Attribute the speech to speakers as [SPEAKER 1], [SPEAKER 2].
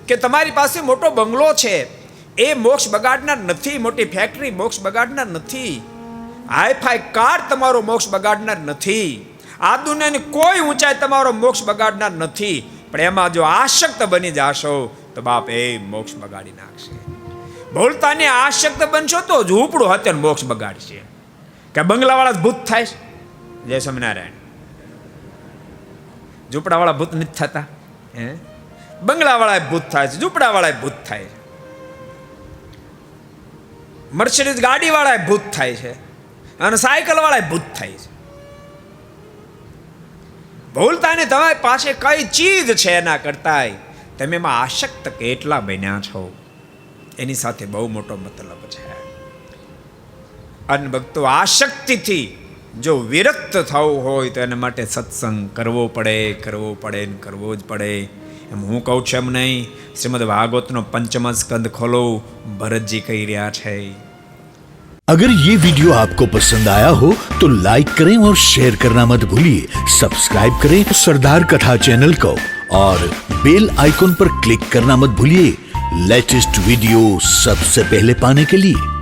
[SPEAKER 1] કે તમારી પાસે મોટો બંગલો છે, એ મોક્ષ બગાડનાર નથી. મોટી ફેક્ટરી મોક્ષ બગાડનાર નથી. હાઈફાઈ કાર તમારો મોક્ષ બગાડનાર નથી. આ દુનિયાની કોઈ ઊંચાઈ તમારો મોક્ષ બગાડનાર નથી. પણ એમાં જો આસક્ત બની જાશો તો બાપ એ મોક્ષ બગાડી નાખશે. ભૂલતાને આસક્ત બનશો તો ઝૂંપડું હત્યાનું મોક્ષ બગાડશે. કે બંગલાવાળા ભૂત થાય છે? જય સ્વામિનારાયણ. ઝૂંપડાવાળા ભૂત નથી થતા. બંગલાવાળા ભૂત થાય છે, ઝૂંપડાવાળા ભૂત થાય છે, મર્સિડીઝ ગાડીવાળા ભૂત થાય છે, અને સાયકલ વાળા ભૂત થાય છે. ભૂલતા ને તમારી પાસે કઈ ચીજ છે એના કરતા તમે એમાં આસક્ત કેટલા બન્યા છો એની સાથે બહુ મોટો મતલબ છે. અન ભક્તો, આસક્તિથી જો વિરક્ત થવું હોય તો એના માટે સત્સંગ કરવો પડે ને કરવો જ પડે. એમ હું કહું છું એમ નહીં. શ્રીમદ ભાગવતનો 5મ સ્કંદ ખોલો, ભરતજી કહી રહ્યા છે.
[SPEAKER 2] अगर ये वीडियो आपको पसंद आया हो तो लाइक करें और शेयर करना मत भूलिए. सब्सक्राइब करें सरदार कथा चैनल को और बेल आइकॉन पर क्लिक करना मत भूलिए लेटेस्ट वीडियो सबसे पहले पाने के लिए.